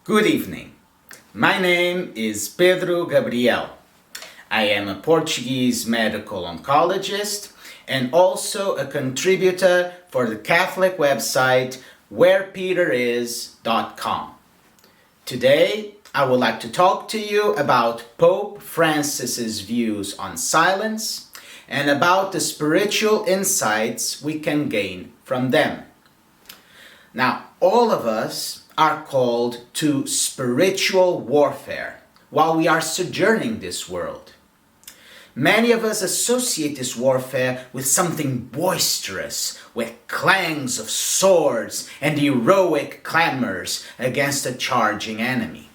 Good evening. My name is Pedro Gabriel. I am a Portuguese medical oncologist and also a contributor for the Catholic website wherepeteris.com. Today, I would like to talk to you about Pope Francis's views on silence and about the spiritual insights we can gain from them. Now, all of us are called to spiritual warfare while we are sojourning this world. Many of us associate this warfare with something boisterous, with clangs of swords and heroic clamors against a charging enemy.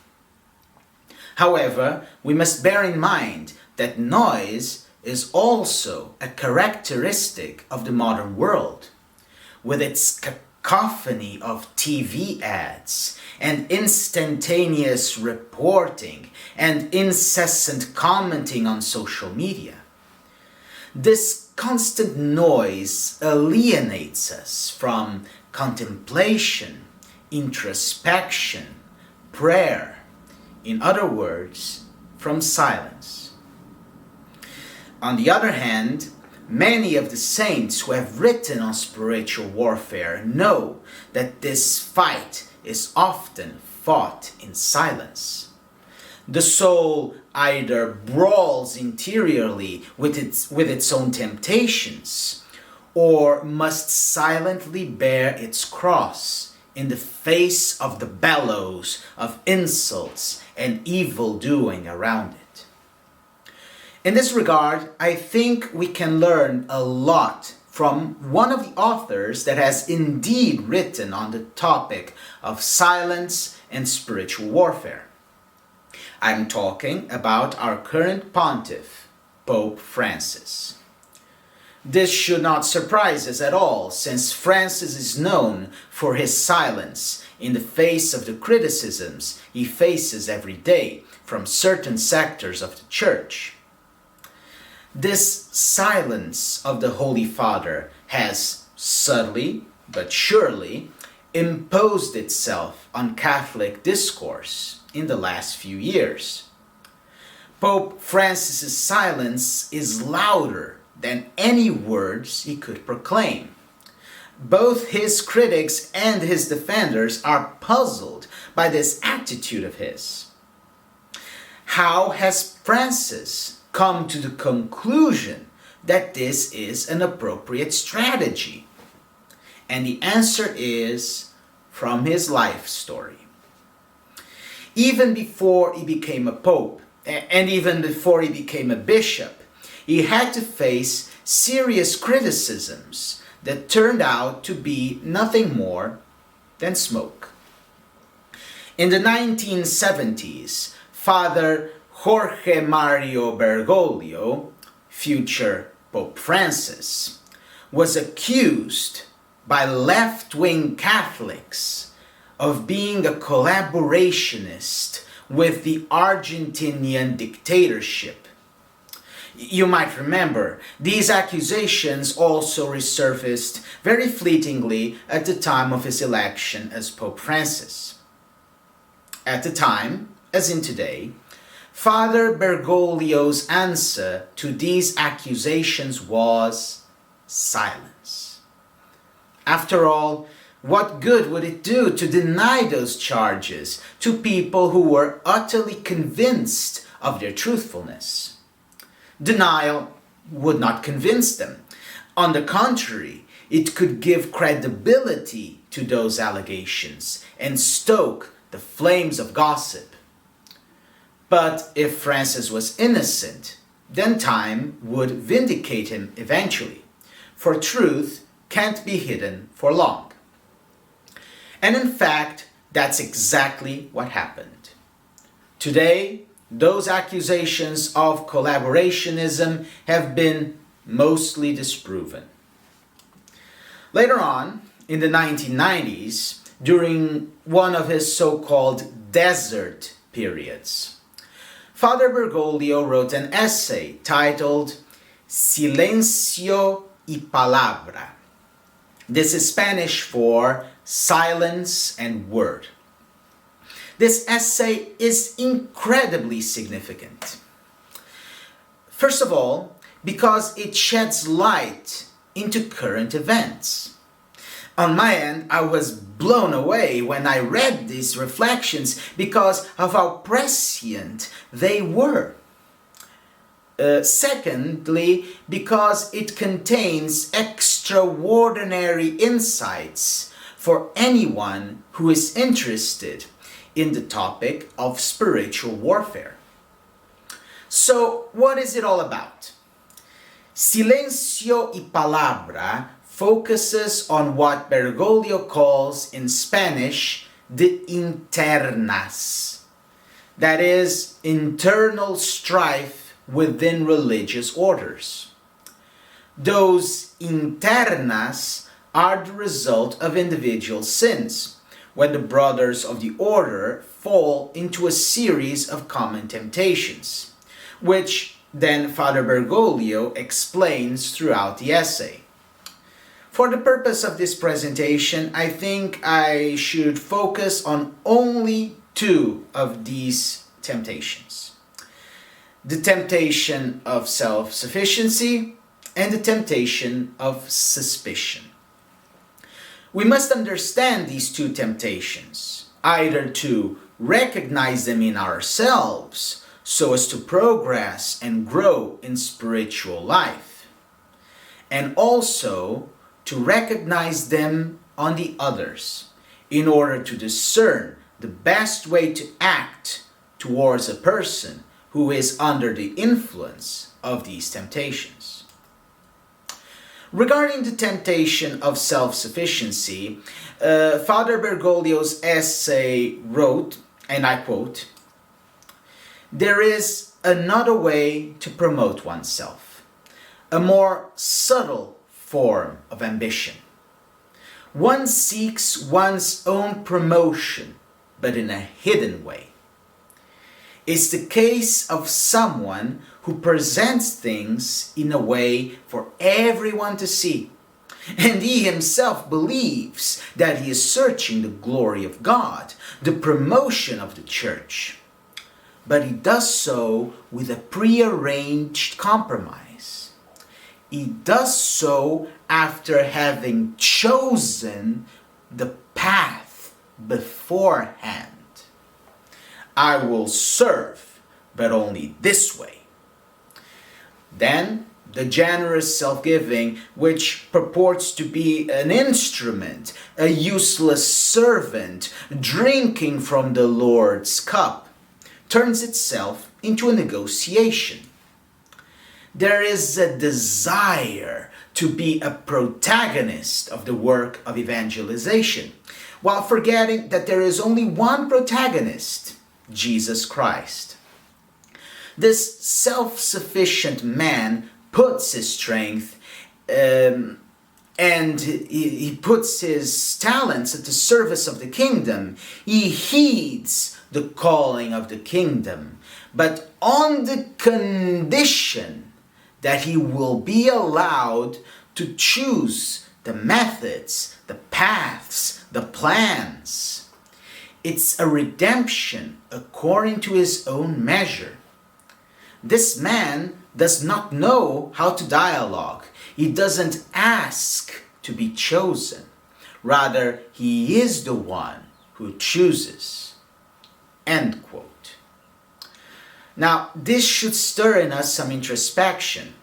However, we must bear in mind that noise is also a characteristic of the modern world, with its cacophony of TV ads and instantaneous reporting and incessant commenting on social media. This constant noise alienates us from contemplation, introspection, prayer, in other words, from silence. On the other hand, many of the saints who have written on spiritual warfare know that this fight is often fought in silence. The soul either brawls interiorly with its own temptations, or must silently bear its cross in the face of the bellows of insults and evil doing around it. In this regard, I think we can learn a lot from one of the authors that has indeed written on the topic of silence and spiritual warfare. I'm talking about our current pontiff, Pope Francis. This should not surprise us at all, since Francis is known for his silence in the face of the criticisms he faces every day from certain sectors of the Church. This silence of the Holy Father has subtly but surely imposed itself on Catholic discourse in the last few years. Pope Francis's silence is louder than any words he could proclaim. Both his critics and his defenders are puzzled by this attitude of his. How has Francis come to the conclusion that this is an appropriate strategy? And the answer is from his life story. Even before he became a pope, and even before he became a bishop, he had to face serious criticisms that turned out to be nothing more than smoke. In the 1970s, Father Jorge Mario Bergoglio, future Pope Francis, was accused by left-wing Catholics of being a collaborationist with the Argentinian dictatorship. You might remember, these accusations also resurfaced very fleetingly at the time of his election as Pope Francis. At the time, as in today, Father Bergoglio's answer to these accusations was silence. After all, what good would it do to deny those charges to people who were utterly convinced of their truthfulness? Denial would not convince them. On the contrary, it could give credibility to those allegations and stoke the flames of gossip. But if Francis was innocent, then time would vindicate him eventually, for truth can't be hidden for long. And in fact, that's exactly what happened. Today, those accusations of collaborationism have been mostly disproven. Later on, in the 1990s, during one of his so-called desert periods, Father Bergoglio wrote an essay titled Silencio y Palabra. This is Spanish for silence and word. This essay is incredibly significant. First of all, because it sheds light into current events. On my end, I was blown away when I read these reflections because of how prescient they were. Secondly, because it contains extraordinary insights for anyone who is interested in the topic of spiritual warfare. So, what is it all about? Silencio y Palabra focuses on what Bergoglio calls in Spanish the internas, that is, internal strife within religious orders. Those internas are the result of individual sins, when the brothers of the order fall into a series of common temptations, which then Father Bergoglio explains throughout the essay. For the purpose of this presentation, I think I should focus on only two of these temptations. The temptation of self-sufficiency and the temptation of suspicion. We must understand these two temptations, either to recognize them in ourselves so as to progress and grow in spiritual life, and also to recognize them on the others in order to discern the best way to act towards a person who is under the influence of these temptations. Regarding the temptation of self-sufficiency, Father Bergoglio's essay wrote, and I quote, "There is another way to promote oneself, a more subtle form of ambition. One seeks one's own promotion, but in a hidden way. It's the case of someone who presents things in a way for everyone to see, and he himself believes that he is searching the glory of God, the promotion of the church. But he does so with a prearranged compromise. He does so after having chosen the path beforehand. I will serve, but only this way." Then, the generous self-giving, which purports to be an instrument, a useless servant drinking from the Lord's cup, turns itself into a negotiation. There is a desire to be a protagonist of the work of evangelization, while forgetting that there is only one protagonist, Jesus Christ. This self-sufficient man puts his strength and he puts his talents at the service of the kingdom. He heeds the calling of the kingdom, but on the condition that he will be allowed to choose the methods, the paths, the plans. It's a redemption according to his own measure. This man does not know how to dialogue. He doesn't ask to be chosen. Rather, he is the one who chooses. End quote. Now, this should stir in us some introspection.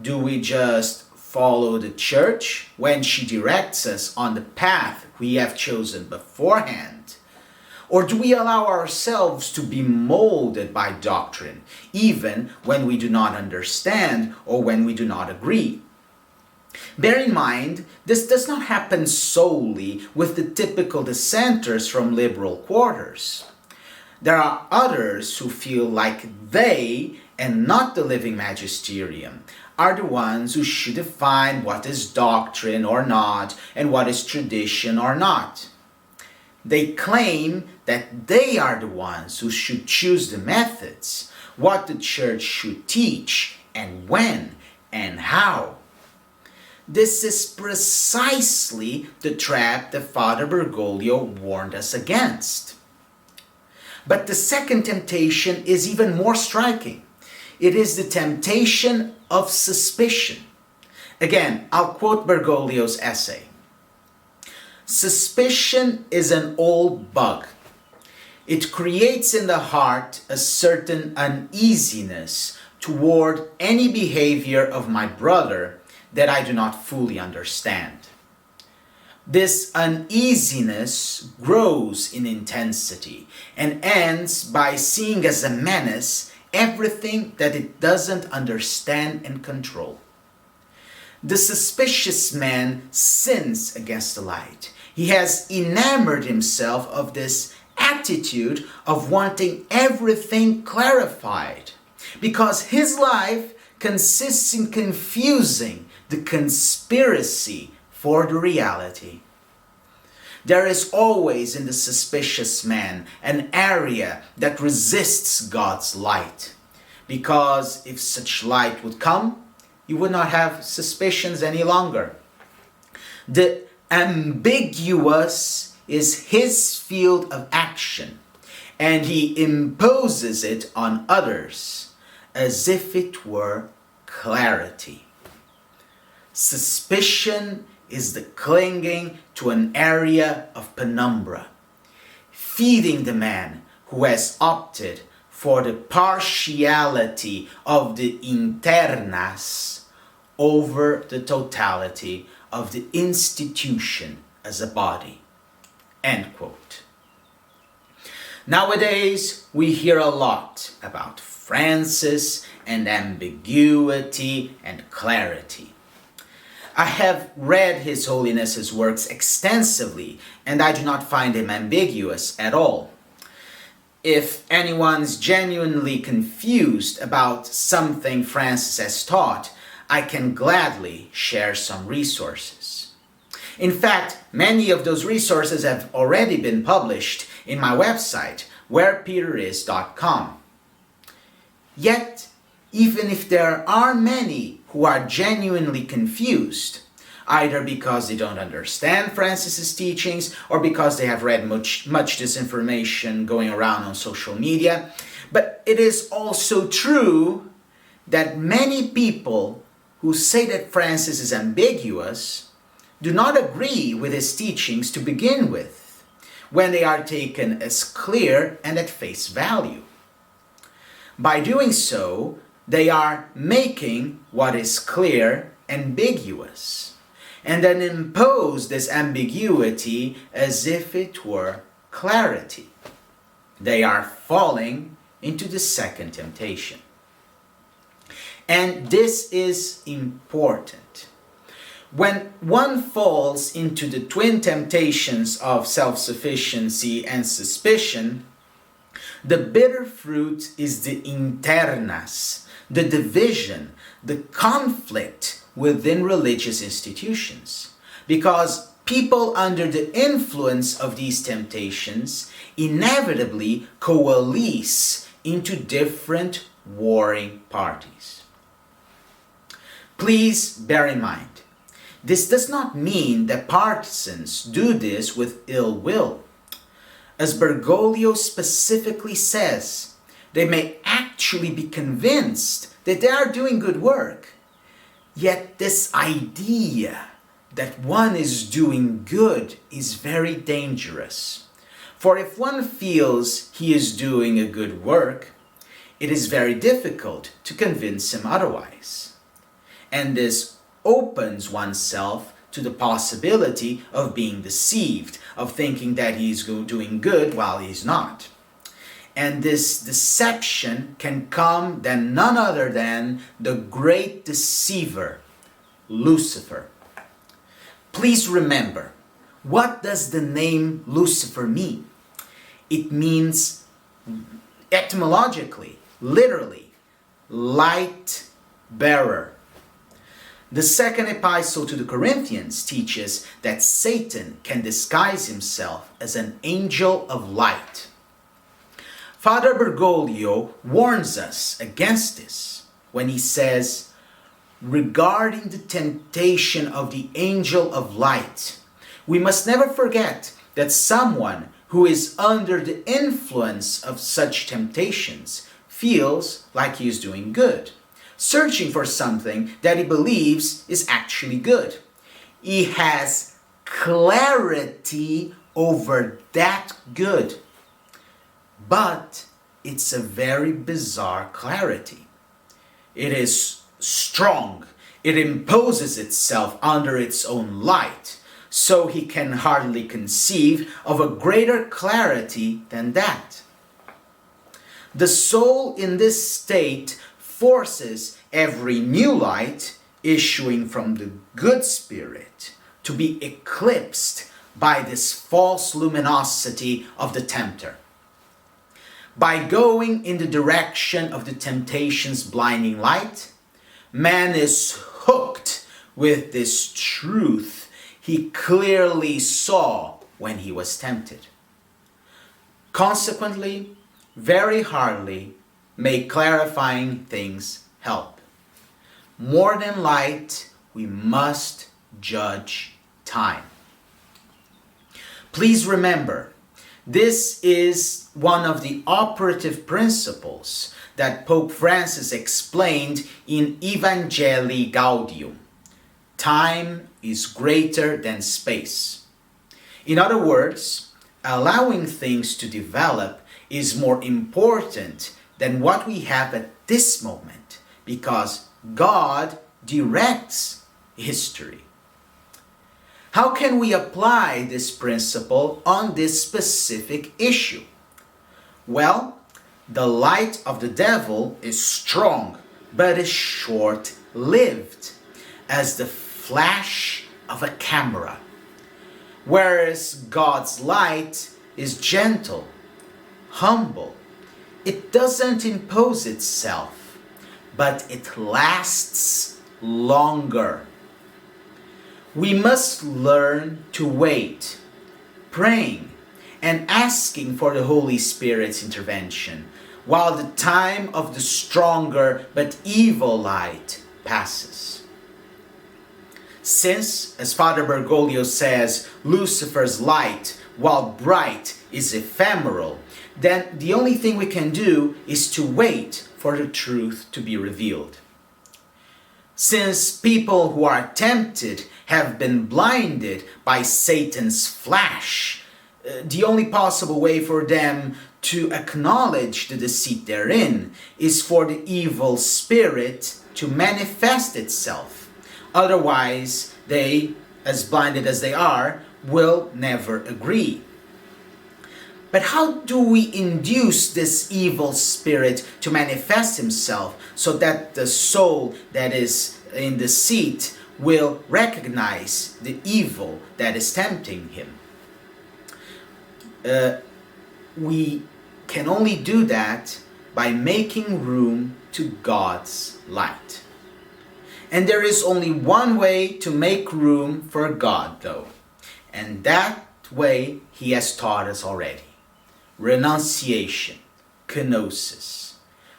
Do we just follow the church when she directs us on the path we have chosen beforehand? Or do we allow ourselves to be molded by doctrine, even when we do not understand or when we do not agree? Bear in mind, this does not happen solely with the typical dissenters from liberal quarters. There are others who feel like they, and not the living magisterium, are the ones who should define what is doctrine or not, and what is tradition or not. They claim that they are the ones who should choose the methods, what the church should teach, and when, and how. This is precisely the trap that Father Bergoglio warned us against. But the second temptation is even more striking. It is the temptation of suspicion. Again, I'll quote Bergoglio's essay. Suspicion is an old bug. It creates in the heart a certain uneasiness toward any behavior of my brother that I do not fully understand. This uneasiness grows in intensity and ends by seeing as a menace everything that it doesn't understand and control. The suspicious man sins against the light. He has enamored himself of this attitude of wanting everything clarified, because his life consists in confusing the conspiracy for the reality. There is always in the suspicious man an area that resists God's light, because if such light would come, you would not have suspicions any longer. The ambiguous is his field of action, and he imposes it on others as if it were clarity. Suspicion is the clinging to an area of penumbra, feeding the man who has opted for the partiality of the internas over the totality of the institution as a body. End quote. Nowadays, we hear a lot about Francis and ambiguity and clarity. I have read His Holiness's works extensively, and I do not find him ambiguous at all. If anyone's genuinely confused about something Francis has taught, I can gladly share some resources. In fact, many of those resources have already been published in my website, wherepeteris.com. Yet, even if there are many who are genuinely confused, either because they don't understand Francis's teachings or because they have read much disinformation going around on social media, but it is also true that many people who say that Francis is ambiguous do not agree with his teachings to begin with, when they are taken as clear and at face value. By doing so, they are making what is clear ambiguous, and then impose this ambiguity as if it were clarity. They are falling into the second temptation. And this is important. When one falls into the twin temptations of self-sufficiency and suspicion, the bitter fruit is the internas, the division, the conflict within religious institutions. Because people under the influence of these temptations inevitably coalesce into different warring parties. Please bear in mind, this does not mean that partisans do this with ill will. As Bergoglio specifically says, they may actually be convinced that they are doing good work. Yet this idea that one is doing good is very dangerous. For if one feels he is doing a good work, it is very difficult to convince him otherwise. And this opens oneself to the possibility of being deceived, of thinking that he's doing good while he's not. And this deception can come than none other than the great deceiver, Lucifer. Please remember, what does the name Lucifer mean? It means, etymologically, literally, light bearer. The second epistle to the Corinthians teaches that Satan can disguise himself as an angel of light. Father Bergoglio warns us against this when he says, regarding the temptation of the angel of light, we must never forget that someone who is under the influence of such temptations feels like he is doing good, searching for something that he believes is actually good. He has clarity over that good. But it's a very bizarre clarity. It is strong. It imposes itself under its own light, so he can hardly conceive of a greater clarity than that. The soul in this state forces every new light issuing from the good spirit to be eclipsed by this false luminosity of the tempter. By going in the direction of the temptation's blinding light, man is hooked with this truth he clearly saw when he was tempted. Consequently, very hardly may clarifying things help. More than light, we must judge time. Please remember, this is one of the operative principles that Pope Francis explained in Evangelii Gaudium. Time is greater than space. In other words, allowing things to develop is more important than what we have at this moment, because God directs history. How can we apply this principle on this specific issue? Well, the light of the devil is strong, but is short-lived, as the flash of a camera, whereas God's light is gentle, humble. It doesn't impose itself, but it lasts longer. We must learn to wait, praying and asking for the Holy Spirit's intervention, while the time of the stronger but evil light passes. Since, as Father Bergoglio says, Lucifer's light, while bright, is ephemeral, then the only thing we can do is to wait for the truth to be revealed. Since people who are tempted have been blinded by Satan's flash, the only possible way for them to acknowledge the deceit therein is for the evil spirit to manifest itself. Otherwise, they, as blinded as they are, will never agree. But how do we induce this evil spirit to manifest himself so that the soul that is in the seat will recognize the evil that is tempting him? We can only do that by making room to God's light. And there is only one way to make room for God, though. And that way he has taught us already. Renunciation, kenosis.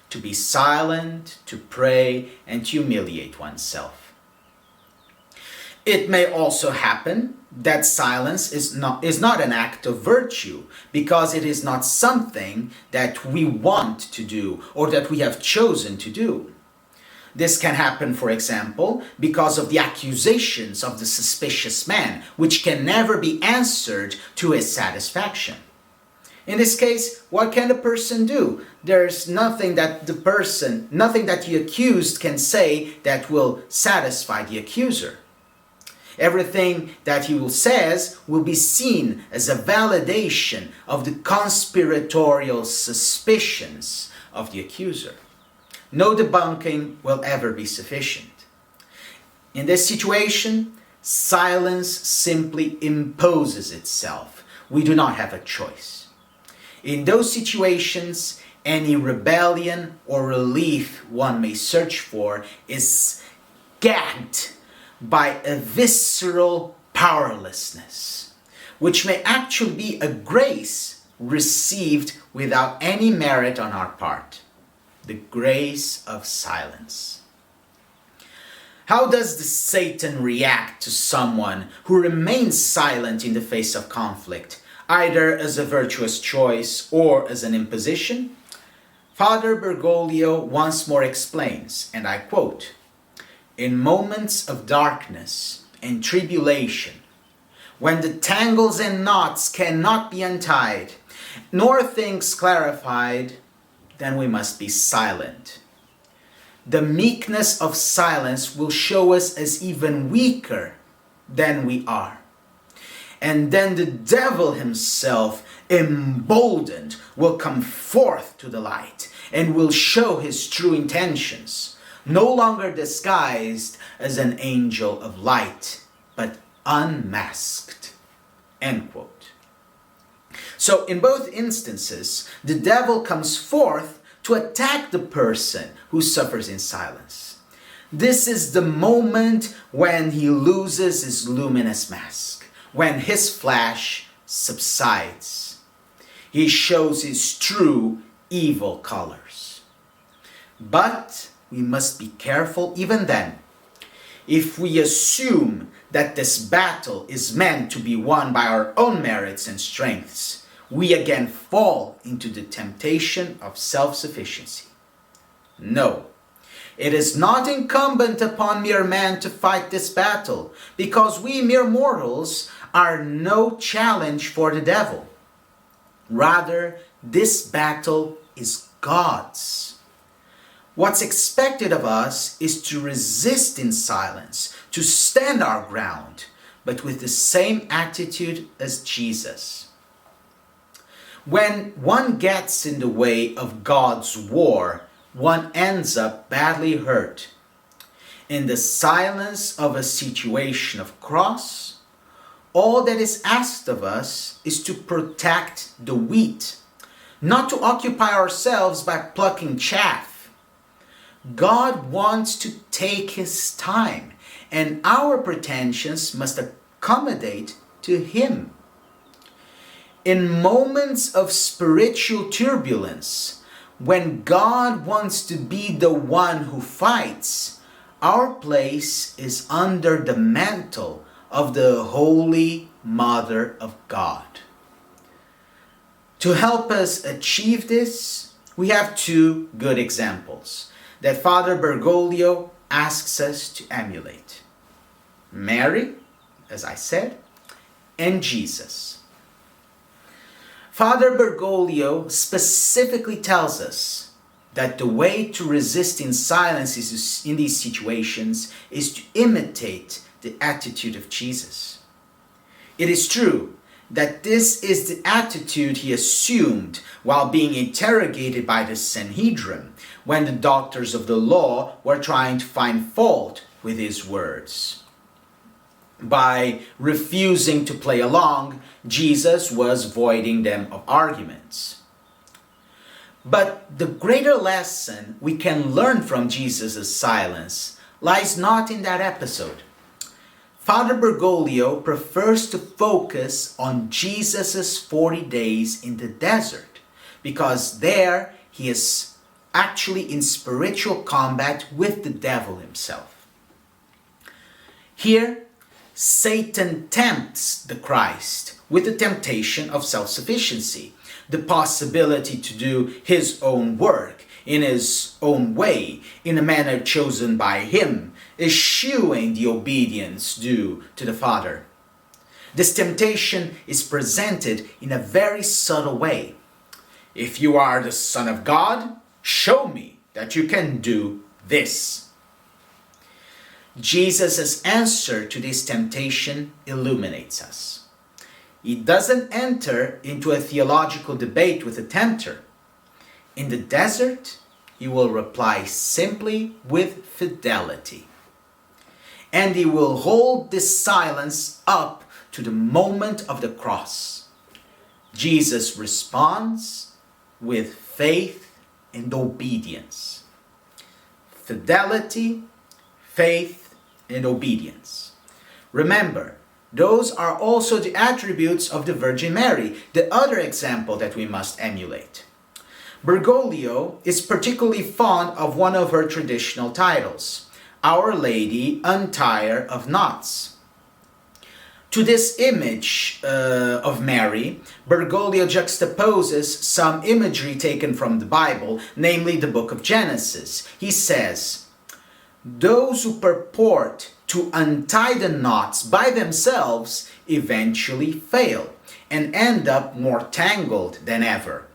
To be silent, to pray, and to humiliate oneself. It may also happen that silence is not an act of virtue, because it is not something that we want to do or that we have chosen to do. This can happen, for example, because of the accusations of the suspicious man, which can never be answered to his satisfaction. In this case, what can the person do? There's nothing that the accused can say that will satisfy the accuser. Everything that he says will be seen as a validation of the conspiratorial suspicions of the accuser. No debunking will ever be sufficient. In this situation, silence simply imposes itself. We do not have a choice. In those situations, any rebellion or relief one may search for is gagged by a visceral powerlessness, which may actually be a grace received without any merit on our part. The grace of silence. How does the Satan react to someone who remains silent in the face of conflict, either as a virtuous choice or as an imposition, Father Bergoglio once more explains, and I quote, "In moments of darkness and tribulation, when the tangles and knots cannot be untied, nor things clarified, then we must be silent. The meekness of silence will show us as even weaker than we are. And then the devil himself, emboldened, will come forth to the light and will show his true intentions, no longer disguised as an angel of light, but unmasked." End quote. So in both instances, the devil comes forth to attack the person who suffers in silence. This is the moment when he loses his luminous mask, when his flash subsides. He shows his true evil colors. But we must be careful even then. If we assume that this battle is meant to be won by our own merits and strengths, we again fall into the temptation of self-sufficiency. No, it is not incumbent upon mere man to fight this battle, because we mere mortals are no challenge for the devil. Rather, this battle is God's. What's expected of us is to resist in silence, to stand our ground, but with the same attitude as Jesus. When one gets in the way of God's war, one ends up badly hurt. In the silence of a situation of cross, all that is asked of us is to protect the wheat, not to occupy ourselves by plucking chaff. God wants to take his time, and our pretensions must accommodate to him. In moments of spiritual turbulence, when God wants to be the one who fights, our place is under the mantle of the Holy Mother of God. To help us achieve this, we have two good examples that Father Bergoglio asks us to emulate: Mary, as I said, and Jesus. Father Bergoglio specifically tells us that the way to resist in silence in these situations is to imitate the attitude of Jesus. It is true that this is the attitude he assumed while being interrogated by the Sanhedrin, when the doctors of the law were trying to find fault with his words. By refusing to play along, Jesus was voiding them of arguments. But the greater lesson we can learn from Jesus' silence lies not in that episode. Father Bergoglio prefers to focus on Jesus' 40 days in the desert, because there he is actually in spiritual combat with the devil himself. Here, Satan tempts the Christ with the temptation of self-sufficiency, the possibility to do his own work in his own way, in a manner chosen by him, eschewing the obedience due to the Father. This temptation is presented in a very subtle way. If you are the Son of God, show me that you can do this. Jesus' answer to this temptation illuminates us. He doesn't enter into a theological debate with the tempter. In the desert, he will reply simply with fidelity. And he will hold this silence up to the moment of the cross. Jesus responds with faith and obedience. Fidelity, faith, and obedience. Remember, those are also the attributes of the Virgin Mary, the other example that we must emulate. Bergoglio is particularly fond of one of her traditional titles, Our Lady Untier of Knots. To this image of Mary, Bergoglio juxtaposes some imagery taken from the Bible, namely the book of Genesis. He says, "Those who purport to untie the knots by themselves eventually fail and end up more tangled than ever.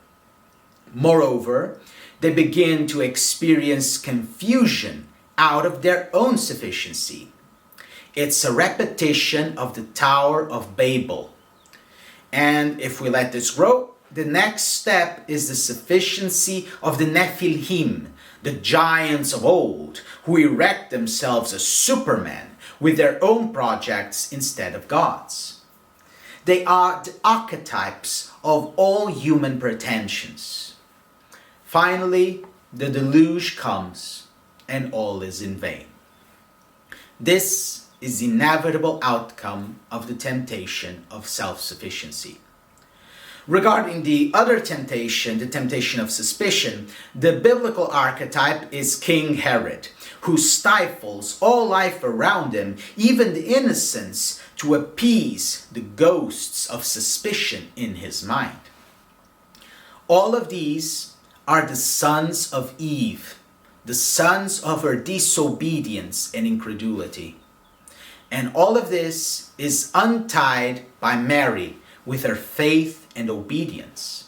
Moreover, they begin to experience confusion out of their own sufficiency. It's a repetition of the Tower of Babel. And if we let this grow, the next step is the sufficiency of the Nephilim, the giants of old, who erect themselves as supermen with their own projects instead of God's. They are the archetypes of all human pretensions. Finally, the deluge comes, and all is in vain." This is the inevitable outcome of the temptation of self-sufficiency. Regarding the other temptation, the temptation of suspicion, the biblical archetype is King Herod, who stifles all life around him, even the innocence, to appease the ghosts of suspicion in his mind. All of these are the sons of Eve, the sons of her disobedience and incredulity. And all of this is untied by Mary with her faith and obedience.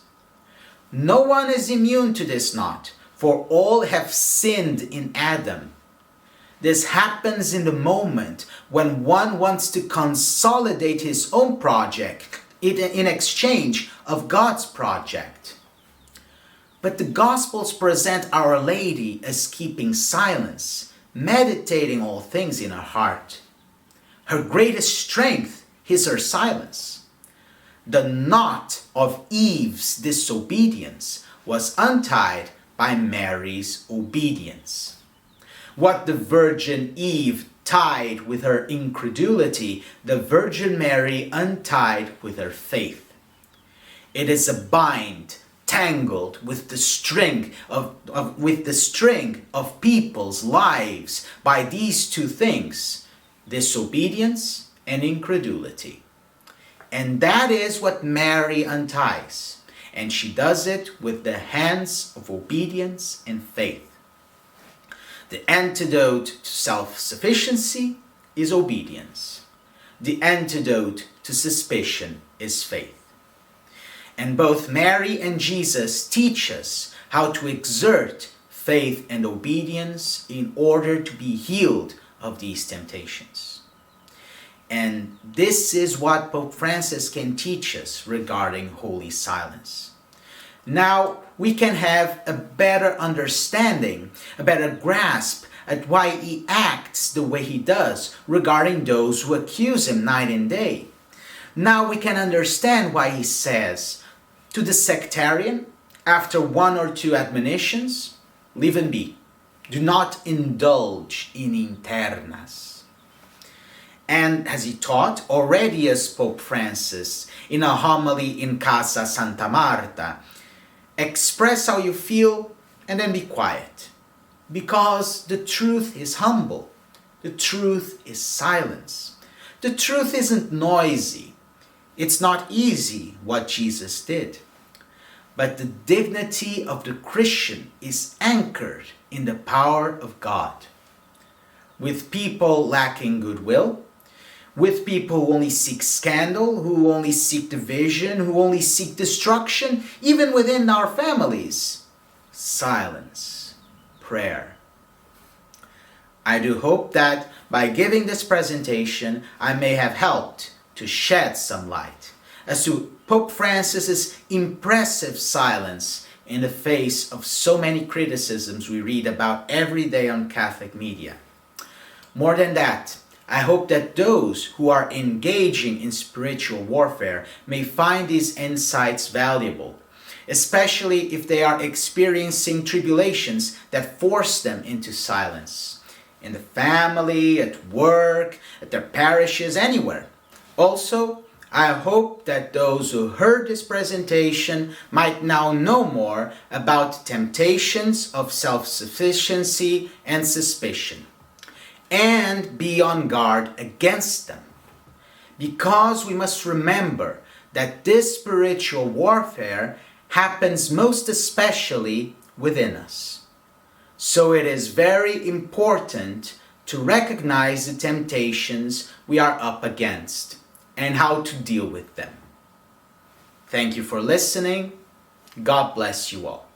No one is immune to this knot, for all have sinned in Adam. This happens in the moment when one wants to consolidate his own project in exchange of God's project. But the Gospels present Our Lady as keeping silence, meditating all things in her heart. Her greatest strength is her silence. The knot of Eve's disobedience was untied by Mary's obedience. What the Virgin Eve tied with her incredulity, the Virgin Mary untied with her faith. It is a bind tangled with the string of people's lives by these two things, disobedience and incredulity. And that is what Mary unties, and she does it with the hands of obedience and faith. The antidote to self-sufficiency is obedience. The antidote to suspicion is faith. And both Mary and Jesus teach us how to exert faith and obedience in order to be healed of these temptations. And this is what Pope Francis can teach us regarding holy silence. Now we can have a better understanding, a better grasp at why he acts the way he does regarding those who accuse him night and day. Now we can understand why he says, to the sectarian, after one or two admonitions, leave him be. Do not indulge in internas. And as he taught already as Pope Francis in a homily in Casa Santa Marta, express how you feel and then be quiet. Because the truth is humble. The truth is silence. The truth isn't noisy. It's not easy what Jesus did. But the dignity of the Christian is anchored in the power of God. With people lacking goodwill, with people who only seek scandal, who only seek division, who only seek destruction, even within our families, silence, prayer. I do hope that by giving this presentation, I may have helped to shed some light as to Pope Francis's impressive silence in the face of so many criticisms we read about every day on Catholic media. More than that, I hope that those who are engaging in spiritual warfare may find these insights valuable, especially if they are experiencing tribulations that force them into silence, in the family, at work, at their parishes, anywhere. Also, I hope that those who heard this presentation might now know more about temptations of self-sufficiency and suspicion, and be on guard against them. because we must remember that this spiritual warfare happens most especially within us. So it is very important to recognize the temptations we are up against and how to deal with them. Thank you for listening. God bless you all.